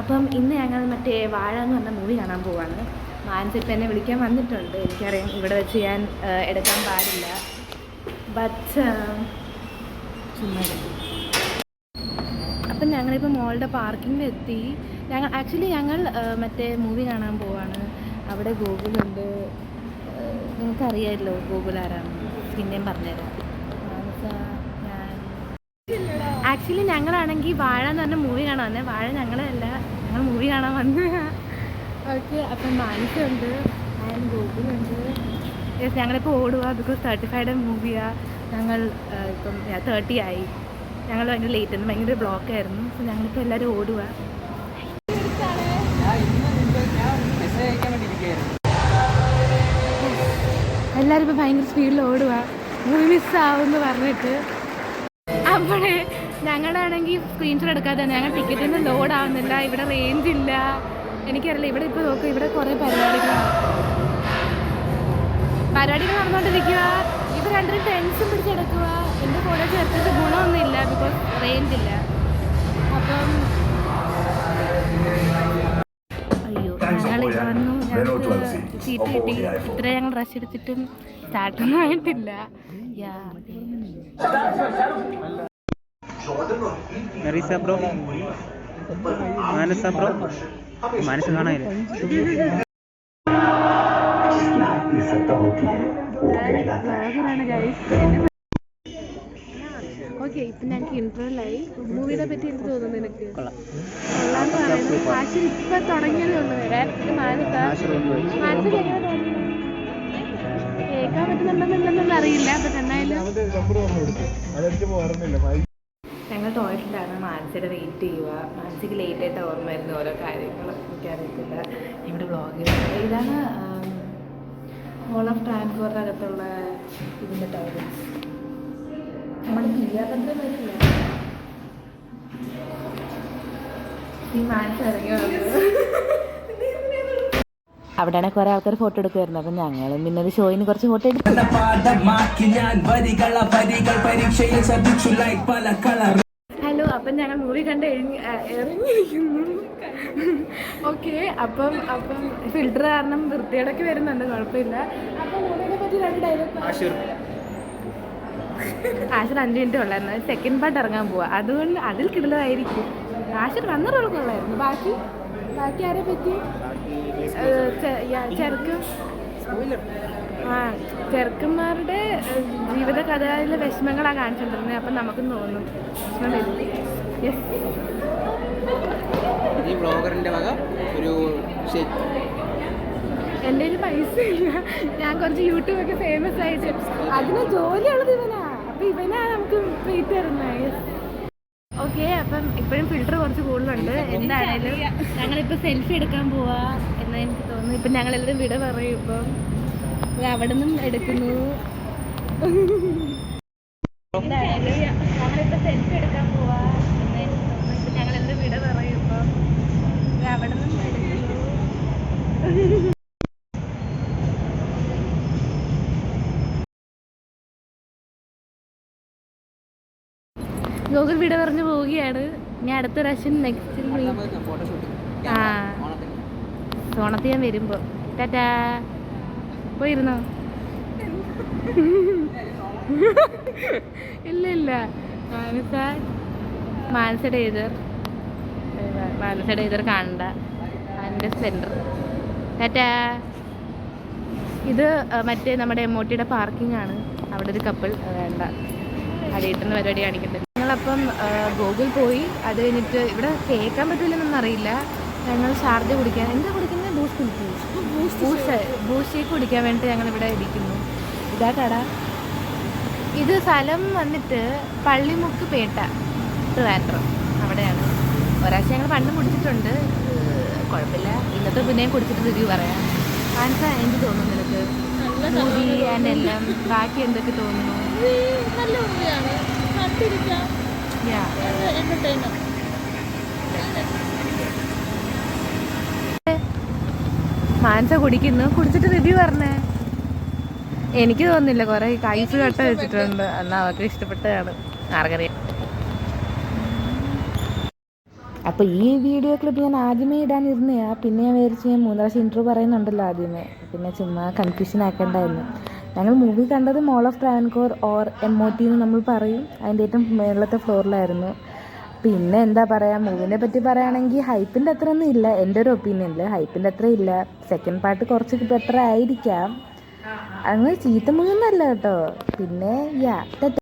അപ്പം ഇന്ന് ഞങ്ങൾ മറ്റേ വാഴ എന്ന് പറഞ്ഞ മൂവി കാണാൻ പോവാണ്. മാനസ് ഇപ്പം എന്നെ വിളിക്കാൻ വന്നിട്ടുണ്ട്. എനിക്കറിയാം ഇവിടെ വെച്ച് ഞാൻ എടുക്കാൻ പാടില്ല. ബട്ട് അപ്പം ഞങ്ങളിപ്പോൾ മോളുടെ പാർക്കിങ്ങിൽ എത്തി. ഞങ്ങൾ മറ്റേ മൂവി കാണാൻ പോവാണ്. അവിടെ ഗൂഗിളുണ്ട്. നിങ്ങൾക്കറിയാമല്ലോ ഗൂഗിൾ ആരാണ്, പിന്നെയും പറഞ്ഞുതരാം. ആക്ച്വലി ഞങ്ങളാണെങ്കിൽ വാഴ എന്ന് പറഞ്ഞ മൂവി കാണാൻ വന്നേ. വാഴ ഞങ്ങളല്ല, ഞങ്ങൾ മൂവി കാണാൻ വന്നു. ഓക്കെ, അപ്പം മാനസുണ്ട്, ആൻഡ് ഗൂഗിളുണ്ട്. ഞങ്ങളിപ്പോൾ ഓടുക. ബിക്കോസ് 35 മൂവിയാണ്. ഞങ്ങൾ ഇപ്പം 30 ആയി. ഞങ്ങൾ ഭയങ്കര ലേറ്റ് ആയിരുന്നു, ഭയങ്കര ബ്ലോക്കായിരുന്നു. അപ്പോൾ ഞങ്ങളിപ്പോൾ എല്ലാവരും ഓടുക. എല്ലാവരും ഇപ്പോൾ ഭയങ്കര സ്പീഡിൽ ഓടുക, മൂവി മിസ്സാവുമെന്ന് പറഞ്ഞിട്ട്. അപ്പോഴേ ഞങ്ങളാണെങ്കിൽ സ്ക്രീൻഷോട്ട് എടുക്കാതെ ഞങ്ങൾ ടിക്കറ്റൊന്നും ലോഡ് ആവുന്നില്ല. ഇവിടെ റേഞ്ച് ഇല്ല. എനിക്കറിയില്ല. ഇവിടെ ഇപ്പോൾ നോക്കുക, ഇവിടെ കുറേ പരിപാടികൾ നടന്നുകൊണ്ടിരിക്കുക. ഇവർ രണ്ടും ടെൻഷൻ പിടിച്ചെടുക്കുക. എൻ്റെ കോളേജ് ചേർത്തിട്ട് ഗുണമൊന്നുമില്ല, ബിക്കോസ് റേഞ്ച് ഇല്ല. അപ്പം അയ്യോ, ഞങ്ങൾ വന്നു, ഞങ്ങൾക്ക് സീറ്റ് കിട്ടി. ഇത്ര ഞങ്ങൾ റഷ് എടുത്തിട്ടും സ്റ്റാർട്ടൊന്നും ആയിട്ടില്ല. മനസ്സ് കാണാനില്ല. ഓക്കെ, ഇപ്പം ഞങ്ങൾക്ക് ഇൻട്രോലായി. മൂവിനെ പറ്റി എന്ത് തോന്നുന്നു നിനക്ക്? കൊള്ളാന്ന് പറയുന്നത്. ആശിർ ഇപ്പം തുടങ്ങിയതേ ഉള്ളൂ വരാൻ. മനസ്സിൽ എങ്ങനെ തോന്നുന്നു? കേൾക്കാൻ പറ്റുന്നുണ്ടെന്നുണ്ടെന്നൊന്നും അറിയില്ല. അപ്പം എന്നായാലും ഞങ്ങൾ ടോയ്ലറ്റിലാണ്. മാനസിയുടെ വെയിറ്റ് ചെയ്യുക. മാനസിക്ക് ലേറ്റായിട്ട് ഓർമ്മ വരുന്ന ഓരോ കാര്യങ്ങൾ എനിക്കറിയത്തില്ല. ഇവിടെ വ്ളോഗിൽ ഇതാണ് മോൾ ഓഫ് ട്രാൻസ്പോർട്ടിനകത്തുള്ള ഇതിൻ്റെ ടോയ്ലറ്റ്സ്. നമ്മുടെ പിരിയാഭദ്രം വരില്ല. ഈ മാനസ് ഇറങ്ങി വന്നത് അവിടെയാണ് കുറേ ആൾക്കാർ ഫോട്ടോ എടുക്കുമായിരുന്നു. അപ്പം ഞങ്ങളും പിന്നെ ഒരു ഷോയിന് കുറച്ച് ഫോട്ടോ എടുത്തു. ഹലോ, അപ്പം ഞങ്ങൾ മൂവി കണ്ട് ഇറങ്ങിയിരിക്കുന്നു. ഓക്കെ, അപ്പം ഫിൽറ്റർ കാരണം വൃത്തിയോടൊക്കെ വരുന്നുണ്ട്, കുഴപ്പമില്ല. അപ്പം മൂവിനെ പറ്റി 2 ഡയലോഗ്. ആശിർ 5 മിനിറ്റ് ഉള്ളായിരുന്നു. സെക്കൻഡ് പാർട്ട് ഇറങ്ങാൻ പോവാ, അതുകൊണ്ട് അതിൽ കിടലായിരിക്കും. ആശിർ വന്ന റോൾ കൊള്ളായിരുന്നു. ബാക്കി ആരെ പറ്റി? ചെറുക്കന്മാരുടെ ജീവിത കഥയിലെ വിഷമങ്ങളാണ് കാണിച്ചിട്ടുണ്ടിരുന്നത്. അപ്പം നമുക്ക് തോന്നും എൻ്റെ കയ്യിൽ പൈസ ഇല്ല. ഞാൻ കുറച്ച് യൂട്യൂബൊക്കെ ഫേമസ് ആയിട്ട് അതിന് ജോലിയുള്ളത് ഇവനാ. അപ്പം ഇവനാ നമുക്ക് ട്രീറ്റ് തരുന്നത്. ഓക്കെ, അപ്പം ഇപ്പോഴും ഫിൽറ്റർ കുറച്ച് കൂടുതലുണ്ട്. എന്താണേലും ഞങ്ങളിപ്പോൾ സെൽഫി എടുക്കാൻ പോവാ എന്ന് എനിക്ക് തോന്നുന്നു. ഇപ്പം ഞങ്ങളെല്ലാവരും വിട പറയും. ഇപ്പം അവിടെ നിന്നും എടുക്കുന്നു. എന്താണേലും ഞങ്ങളിപ്പോൾ സെൽഫി എടുക്കാൻ പോവാ എന്ന് എനിക്ക് തോന്നുന്നു. ഇപ്പം ഞങ്ങളെല്ലാവരും വിട പറയും. ഇപ്പം അവിടെ നിന്നും എടുക്കുന്നു. ഗൂഗിൾ വിട പറഞ്ഞു പോവുകയാണ്. ഇനി അടുത്ത പ്രാവശ്യം നെക്സ്റ്റ് ഓണത്തിന് ഞാൻ വരുമ്പോൾ. ടാറ്റാ. പോയിരുന്നോ? ഇല്ല. മാനസയുടെ എതിർ കാണണ്ട. അതിൻ്റെ സെൻറ്റർ. ടാറ്റാ. ഇത് മറ്റേ നമ്മുടെ എമോട്ടിയുടെ പാർക്കിംഗ് ആണ്. അവിടെ ഒരു കപ്പിൾ വേണ്ട അടിയിട്ടുന്ന പരിപാടി കാണിക്കട്ടെ. ഞങ്ങളപ്പം ഗൂഗിൾ പോയി. അത് കഴിഞ്ഞിട്ട് ഇവിടെ കേൾക്കാൻ പറ്റില്ലെന്നൊന്നും അറിയില്ല. ഞങ്ങൾ ഷാർജ കുടിക്കാൻ, എന്താ കുടിക്കുന്നത്? ബൂസ്റ്റ് ഷേക്ക് കുടിക്കാൻ വേണ്ടിയിട്ട് ഞങ്ങളിവിടെ ഇരിക്കുന്നു. ഇതാ കട. ഇത് സ്ഥലം വന്നിട്ട് പള്ളിമുക്ക് പേട്ട, ട്രിവാൻഡ്രം, അവിടെയാണ്. ഒരാഴ്ച ഞങ്ങൾ പണ്ടും കുടിച്ചിട്ടുണ്ട്, കുഴപ്പമില്ല. ഇന്നത്തെ പിന്നെയും കുടിച്ചിട്ട് റിവ്യൂ പറയാം. ആൻസ, എന്ത് തോന്നുന്നു നിനക്ക്? മൂവി ആൻഡ് എല്ലാം ബാക്കി എന്തൊക്കെ തോന്നുന്നു? നല്ല മൂവിയാണ്, കണ്ടിരിക്കാം. മാനസ കുടിക്കുന്നു. കുടിച്ചിട്ട് റിവ്യൂ പറഞ്ഞേ. എനിക്ക് തോന്നുന്നില്ല, കുറെ ഐസ് കട്ട വെച്ചിട്ടുണ്ട്. എന്നാൽ അവർക്ക് ഇഷ്ടപ്പെട്ടതാണ്, ആർക്കറിയാം. അപ്പോൾ ഈ വീഡിയോ ക്ലിപ്പ് ഞാൻ ആദ്യമേ ഇടാനിരുന്നതാണ്. പിന്നെ ഞാൻ വിചാരിച്ച് ഞാൻ 3 പ്രാവശ്യം ഇൻട്രോ പറയുന്നുണ്ടല്ലോ ആദ്യമേ, പിന്നെ ചുമ്മാ കൺഫ്യൂഷൻ ആക്കേണ്ടായിരുന്നു. ഞങ്ങൾ മൂവി കണ്ടത് മോൾ ഓഫ് ട്രാവൻകൂർ ഓർ MOT എന്ന് നമ്മൾ പറയും, അതിൻ്റെ ഏറ്റവും മേളത്തെ ഫ്ലോറിലായിരുന്നു. പിന്നെ എന്താ പറയുക, മൂവിനെ പറ്റി പറയുകയാണെങ്കിൽ ഹൈപ്പിൻ്റെ അത്ര ഒന്നും ഇല്ല, എൻ്റെ ഒരു ഒപ്പീനിയനിൽ ഹൈപ്പിൻ്റെ അത്ര ഇല്ല. സെക്കൻഡ് പാർട്ട് കുറച്ച് ബെറ്റർ ആയിരിക്കാം. അങ്ങനെ ചീത്ത മൂവി ഒന്നല്ല കേട്ടോ. പിന്നെ